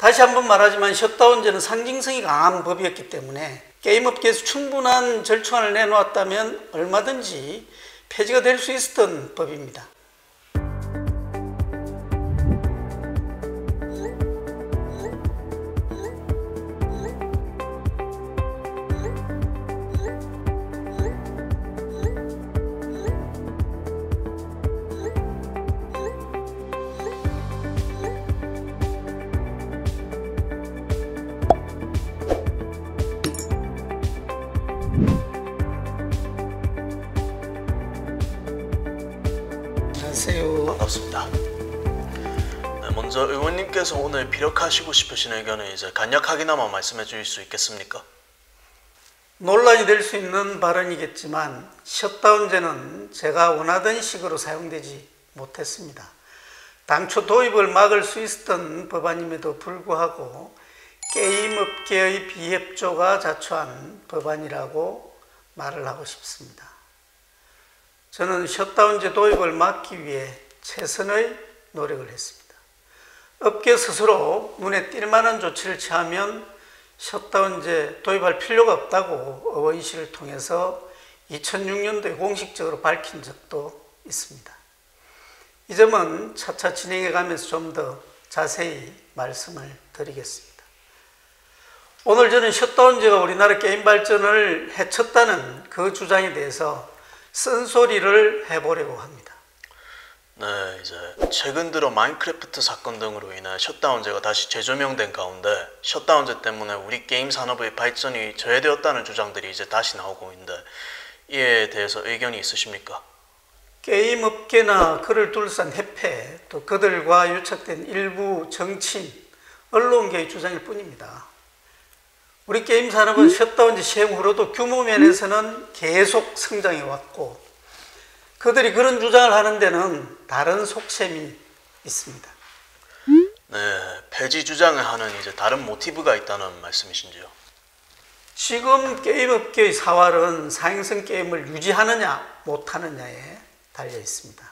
다시 한번 말하지만 셧다운제는 상징성이 강한 법이었기 때문에 게임업계에서 충분한 절충안을 내놓았다면 얼마든지 폐지가 될 수 있었던 법입니다. 안녕하세요. 반갑습니다. 먼저 의원님께서 오늘 피력하시고 싶으신 의견을 이제 간략하게나마 말씀해 주실 수 있겠습니까? 논란이 될 수 있는 발언이겠지만 셧다운제는 제가 원하던 식으로 사용되지 못했습니다. 당초 도입을 막을 수 있었던 법안임에도 불구하고 게임업계의 비협조가 자초한 법안이라고 말을 하고 싶습니다. 저는 셧다운제 도입을 막기 위해 최선의 노력을 했습니다. 업계 스스로 눈에 띌 만한 조치를 취하면 셧다운제 도입할 필요가 없다고 의원실을 통해서 2006년도에 공식적으로 밝힌 적도 있습니다. 이 점은 차차 진행해 가면서 좀 더 자세히 말씀을 드리겠습니다. 오늘 저는 셧다운제가 우리나라 게임 발전을 해쳤다는 그 주장에 대해서 쓴소리를 해보려고 합니다. 네, 이제 최근 들어 마인크래프트 사건 등으로 인해 셧다운제가 다시 재조명된 가운데 셧다운제 때문에 우리 게임 산업의 발전이 저해되었다는 주장들이 이제 다시 나오고 있는데 이에 대해서 의견이 있으십니까? 게임 업계나 그를 둘러싼 협회, 또 그들과 유착된 일부 정치인, 언론계의 주장일 뿐입니다. 우리 게임 산업은 셧다운제 시행 후로도 규모 면에서는 계속 성장해 왔고 그들이 그런 주장을 하는 데는 다른 속셈이 있습니다. 네, 폐지 주장을 하는 이제 다른 모티브가 있다는 말씀이신지요? 지금 게임업계의 사활은 사행성 게임을 유지하느냐 못하느냐에 달려 있습니다.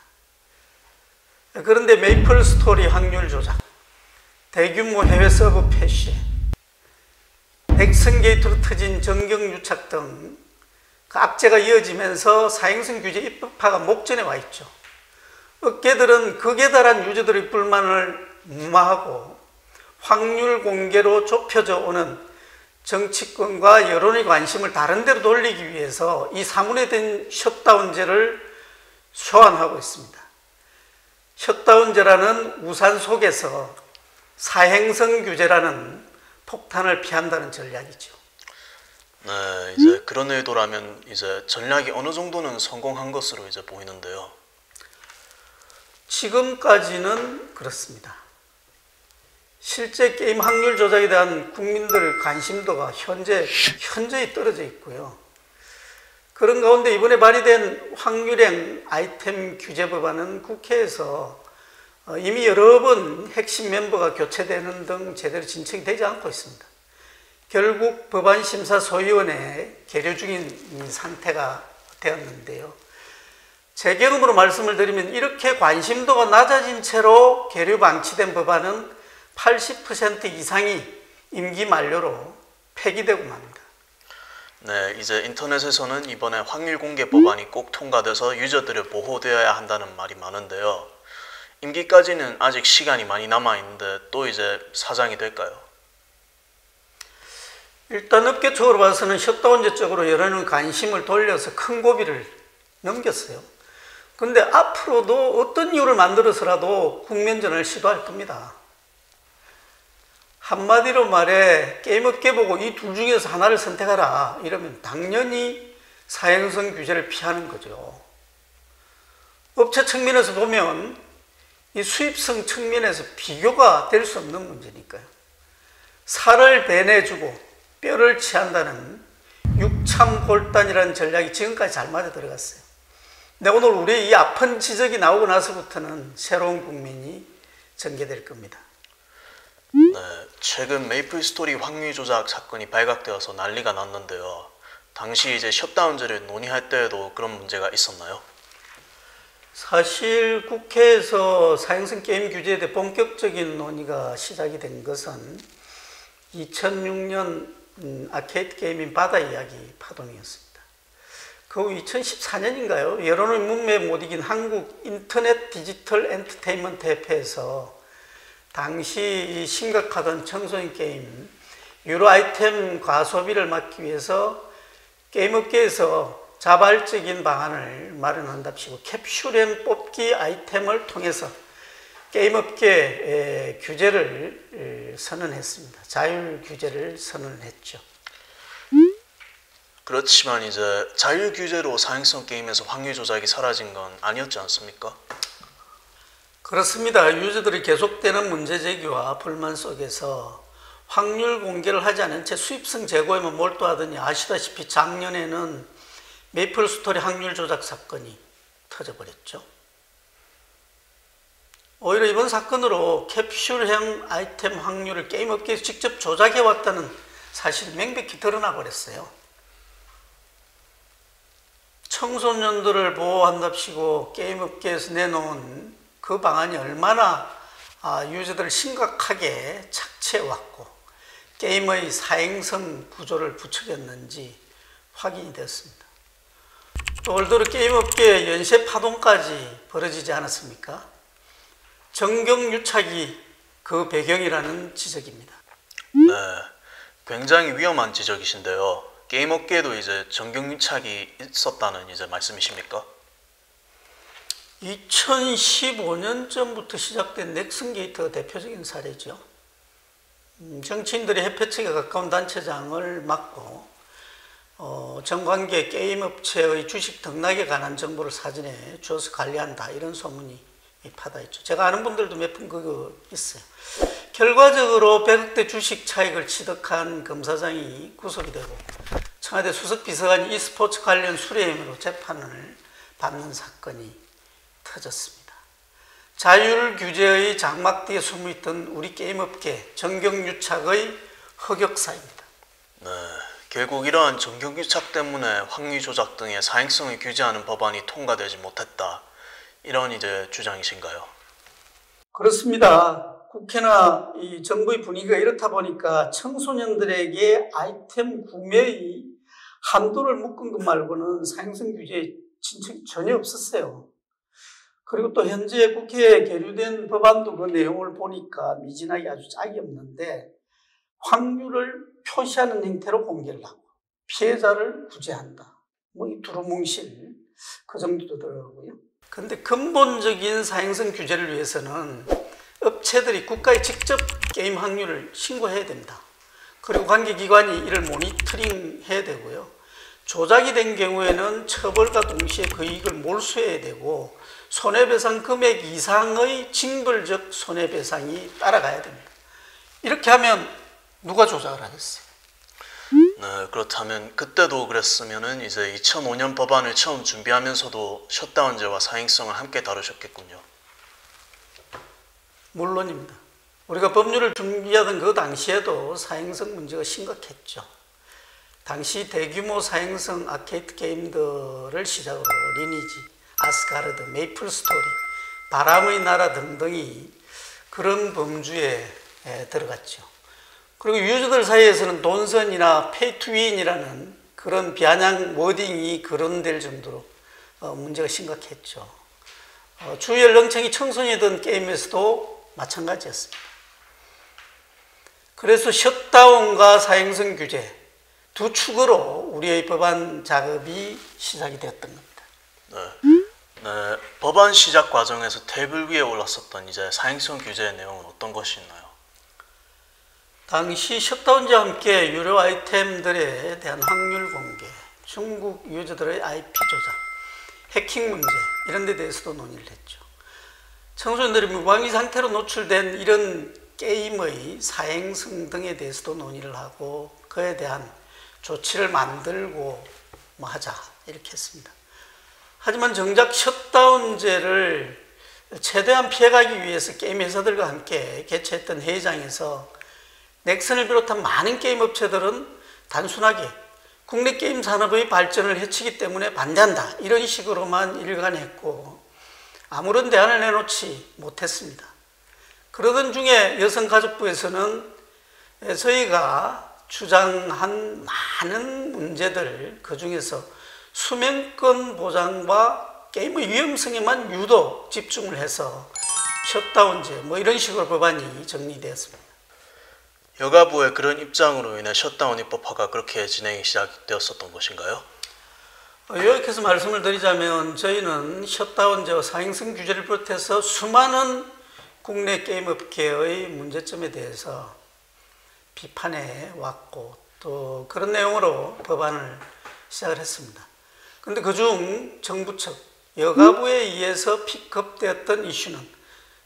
그런데 메이플 스토리 확률 조작, 대규모 해외 서버 폐쇄, 넥슨 게이트로 터진 정경 유착 등 악재가 이어지면서 사행성 규제 입법화가 목전에 와 있죠. 업계들은 극에 달한 유저들의 불만을 무마하고 확률 공개로 좁혀져 오는 정치권과 여론의 관심을 다른 데로 돌리기 위해서 이 사문화된 셧다운제를 소환하고 있습니다. 셧다운제라는 우산 속에서 사행성 규제라는 폭탄을 피한다는 전략이죠. 네, 이제 그런 의도라면 이제 전략이 어느 정도는 성공한 것으로 이제 보이는데요. 지금까지는 그렇습니다. 실제 게임 확률 조작에 대한 국민들 관심도가 현저히 떨어져 있고요. 그런 가운데 이번에 발의된 확률형 아이템 규제 법안은 국회에서 이미 여러 번 핵심 멤버가 교체되는 등 제대로 진척이 되지 않고 있습니다. 결국 법안심사소위원회에 계류 중인 상태가 되었는데요. 제 경험으로 말씀을 드리면 이렇게 관심도가 낮아진 채로 계류 방치된 법안은 80% 이상이 임기 만료로 폐기되고 맙니다. 네, 이제 인터넷에서는 이번에 확률 공개 법안이 꼭 통과돼서 유저들을 보호되어야 한다는 말이 많은데요. 임기까지는 아직 시간이 많이 남아있는데 또 이제 사장이 될까요? 일단 업계 쪽으로 봐서는 셧다운제 쪽으로 여론의 관심을 돌려서 큰 고비를 넘겼어요. 근데 앞으로도 어떤 이유를 만들어서라도 국면전을 시도할 겁니다. 한마디로 말해 게임업계 보고 이 둘 중에서 하나를 선택하라 이러면 당연히 사행성 규제를 피하는 거죠. 업체 측면에서 보면 이 수입성 측면에서 비교가 될 수 없는 문제니까요. 살을 배내주고 뼈를 취한다는 육참골단이라는 전략이 지금까지 잘 맞아 들어갔어요. 근데 오늘 우리 이 아픈 지적이 나오고 나서부터는 새로운 국민이 전개될 겁니다. 네, 최근 메이플 스토리 확률 조작 사건이 발각되어서 난리가 났는데요. 당시 이제 셧다운제를 논의할 때에도 그런 문제가 있었나요? 사실 국회에서 사행성 게임 규제에 대해 본격적인 논의가 시작이 된 것은 2006년 아케이드 게임인 바다 이야기 파동이었습니다. 그 후 2014년인가요? 여론의 문매에 못 이긴 한국 인터넷 디지털 엔터테인먼트 협회에서 당시 심각하던 청소년 게임 유료 아이템 과소비를 막기 위해서 게임업계에서 자발적인 방안을 마련한답시고 캡슐앤 뽑기 아이템을 통해서 게임업계 규제를 선언했습니다. 자율 규제를 선언했죠. 그렇지만 이제 자율 규제로 사행성 게임에서 확률 조작이 사라진 건 아니었지 않습니까? 그렇습니다. 유저들이 계속되는 문제 제기와 불만 속에서 확률 공개를 하지 않은 채 수입성 재고에만 몰두하더니 아시다시피 작년에는 메이플 스토리 확률 조작 사건이 터져버렸죠. 오히려 이번 사건으로 캡슐형 아이템 확률을 게임업계에서 직접 조작해왔다는 사실이 명백히 드러나 버렸어요. 청소년들을 보호한답시고 게임업계에서 내놓은 그 방안이 얼마나 유저들을 심각하게 착취해왔고 게임의 사행성 구조를 부추겼는지 확인이 됐습니다. 또 올 들어 게임업계의 연쇄 파동까지 벌어지지 않았습니까? 정경유착이 그 배경이라는 지적입니다. 네, 굉장히 위험한 지적이신데요. 게임업계에도 이제 정경유착이 있었다는 이제 말씀이십니까? 2015년 전부터 시작된 넥슨 게이트가 대표적인 사례죠. 정치인들이 협회 측에 가까운 단체장을 맡고 정관계 게임업체의 주식 등락에 관한 정보를 사전에 주어서 관리한다 이런 소문이 파다했죠. 제가 아는 분들도 몇 분 그거 있어요. 결과적으로 100억대 주식 차익을 취득한 검사장이 구속이 되고 청와대 수석비서관이 e스포츠 관련 수뢰 혐의로 재판을 받는 사건이 터졌습니다. 자율 규제의 장막 뒤에 숨어있던 우리 게임업계 정경유착의 흑역사입니다. 네, 결국 이러한 정경유착 때문에 확률 조작 등의 사행성을 규제하는 법안이 통과되지 못했다. 이런 이제 주장이신가요? 그렇습니다. 국회나 이 정부의 분위기가 이렇다 보니까 청소년들에게 아이템 구매의 한도를 묶은 것 말고는 사행성 규제에 진척이 전혀 없었어요. 그리고 또 현재 국회에 계류된 법안도 그 내용을 보니까 미진하게 아주 짝이 없는데 확률을 표시하는 형태로 공개를 하고 피해자를 구제한다. 뭐 이 두루뭉실 그 정도 되더라고요. 그런데 근본적인 사행성 규제를 위해서는 업체들이 국가에 직접 게임 확률을 신고해야 됩니다. 그리고 관계기관이 이를 모니터링해야 되고요. 조작이 된 경우에는 처벌과 동시에 그 이익을 몰수해야 되고 손해배상 금액 이상의 징벌적 손해배상이 따라가야 됩니다. 이렇게 하면 누가 조작을 하겠어요? 네, 그렇다면 그때도 그랬으면은 이제 2005년 법안을 처음 준비하면서도 셧다운제와 사행성을 함께 다루셨겠군요. 물론입니다. 우리가 법률을 준비하던 그 당시에도 사행성 문제가 심각했죠. 당시 대규모 사행성 아케이드 게임들을 시작으로 리니지, 아스가르드, 메이플 스토리, 바람의 나라 등등이 그런 범주에 들어갔죠. 그리고 유저들 사이에서는 돈선이나 페이투윈이라는 그런 비아냥 워딩이 거론될 정도로 문제가 심각했죠. 주 연령층이 청소년이던 게임에서도 마찬가지였습니다. 그래서 셧다운과 사행성 규제 두 축으로 우리의 법안 작업이 시작이 되었던 겁니다. 네, 법안 시작 과정에서 테이블 위에 올랐었던 이제 사행성 규제의 내용은 어떤 것이 있나요? 당시 셧다운제와 함께 유료 아이템들에 대한 확률 공개, 중국 유저들의 IP 조작, 해킹 문제 이런 데 대해서도 논의를 했죠. 청소년들이 무방위 상태로 노출된 이런 게임의 사행성 등에 대해서도 논의를 하고 그에 대한 조치를 만들고 뭐 하자 이렇게 했습니다. 하지만 정작 셧다운제를 최대한 피해가기 위해서 게임 회사들과 함께 개최했던 회의장에서 넥슨을 비롯한 많은 게임 업체들은 단순하게 국내 게임 산업의 발전을 해치기 때문에 반대한다 이런 식으로만 일관했고 아무런 대안을 내놓지 못했습니다. 그러던 중에 여성가족부에서는 저희가 주장한 많은 문제들, 그 중에서 수면권 보장과 게임의 위험성에만 유독 집중을 해서 셧다운제 이런 식으로 법안이 정리되었습니다. 여가부의 그런 입장으로 인해 셧다운 입법화가 그렇게 진행이 시작되었었던 것인가요? 요약해서 말씀을 드리자면 저희는 셧다운제와 사행성 규제를 비롯해서 수많은 국내 게임업계의 문제점에 대해서 비판해 왔고 또 그런 내용으로 법안을 시작을 했습니다. 그런데 그중 정부 측 여가부에 의해서 픽업되었던 이슈는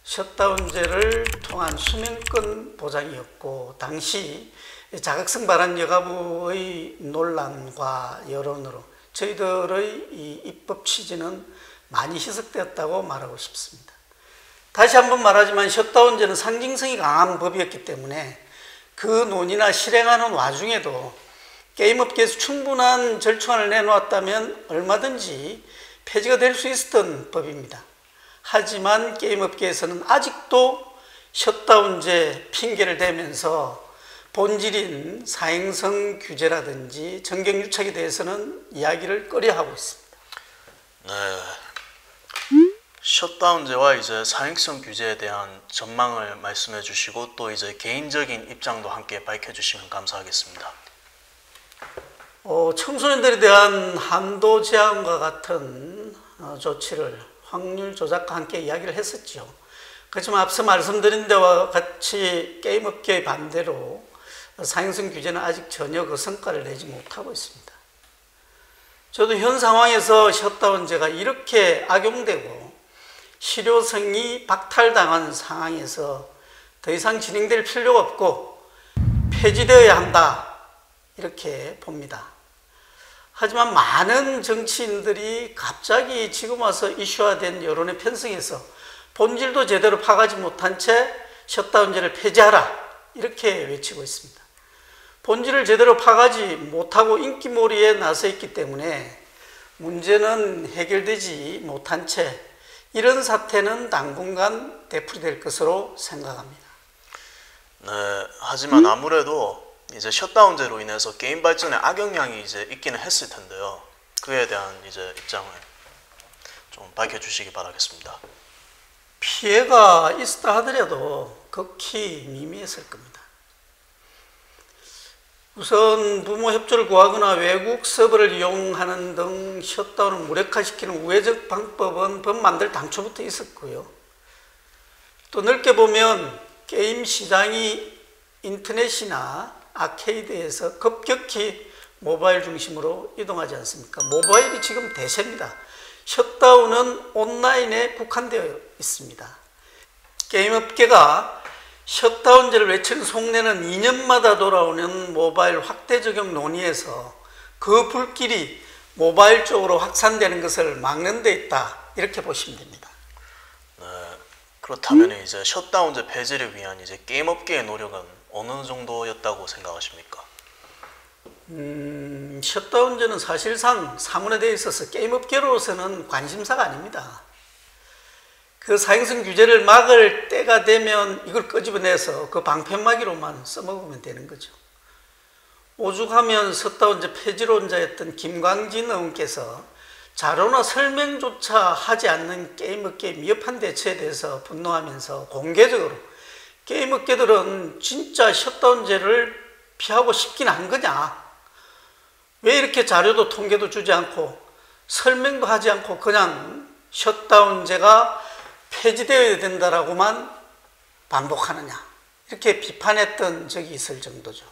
셧다운제를 통한 수면권 보장이었고, 당시 자극성 발언 여가부의 논란과 여론으로 저희들의 이 입법 취지는 많이 희석되었다고 말하고 싶습니다. 다시 한번 말하지만 셧다운제는 상징성이 강한 법이었기 때문에 그 논의나 실행하는 와중에도 게임업계에서 충분한 절충안을 내놓았다면 얼마든지 폐지가 될 수 있었던 법입니다. 하지만 게임업계에서는 아직도 셧다운제 핑계를 대면서 본질인 사행성 규제라든지 정경유착에 대해서는 이야기를 꺼려하고 있습니다. 네, 셧다운제와 이제 사행성 규제에 대한 전망을 말씀해 주시고 또 이제 개인적인 입장도 함께 밝혀주시면 감사하겠습니다. 청소년들에 대한 한도 제한과 같은 조치를 확률 조작과 함께 이야기를 했었죠. 그렇지만 앞서 말씀드린 데와 같이 게임업계의 반대로 사행성 규제는 아직 전혀 그 성과를 내지 못하고 있습니다. 저도 현 상황에서 셧다운제가 이렇게 악용되고 실효성이 박탈당한 상황에서 더 이상 진행될 필요가 없고 폐지되어야 한다 이렇게 봅니다. 하지만 많은 정치인들이 갑자기 지금 와서 이슈화된 여론의 편성에서 본질도 제대로 파가지 못한 채 셧다운제를 폐지하라 이렇게 외치고 있습니다. 본질을 제대로 파가지 못하고 인기몰이에 나서 있기 때문에 문제는 해결되지 못한 채 이런 사태는 당분간 되풀이될 것으로 생각합니다. 네, 하지만 아무래도 이제 셧다운제로 인해서 게임 발전에 악영향이 이제 있기는 했을 텐데요. 그에 대한 이제 입장을 좀 밝혀주시기 바라겠습니다. 피해가 있었다 하더라도 극히 미미했을 겁니다. 우선 부모 협조를 구하거나 외국 서버를 이용하는 등 셧다운을 무력화시키는 우회적 방법은 법 만들 당초부터 있었고요. 또 넓게 보면 게임 시장이 인터넷이나 아케이드에서 급격히 모바일 중심으로 이동하지 않습니까? 모바일이 지금 대세입니다. 셧다운은 온라인에 국한되어 있습니다. 게임업계가 셧다운제를 외치는 속내는 2년마다 돌아오는 모바일 확대 적용 논의에서 그 불길이 모바일 쪽으로 확산되는 것을 막는 데 있다 이렇게 보시면 됩니다. 네, 그렇다면 이제 셧다운제 폐지를 위한 이제 게임업계의 노력은 어느 정도였다고 생각하십니까? 셧다운제는 사실상 사문화되어 있어서 게임업계로서는 관심사가 아닙니다. 그 사행성 규제를 막을 때가 되면 이걸 끄집어내서 그 방패막이로만 써먹으면 되는 거죠. 오죽하면 셧다운제 폐지론자였던 김광진 의원께서 자료나 설명조차 하지 않는 게임업계의 미흡한 대처에 대해서 분노하면서 공개적으로 게임업계들은 진짜 셧다운제를 피하고 싶긴 한 거냐? 왜 이렇게 자료도 통계도 주지 않고 설명도 하지 않고 그냥 셧다운제가 폐지되어야 된다라고만 반복하느냐? 이렇게 비판했던 적이 있을 정도죠.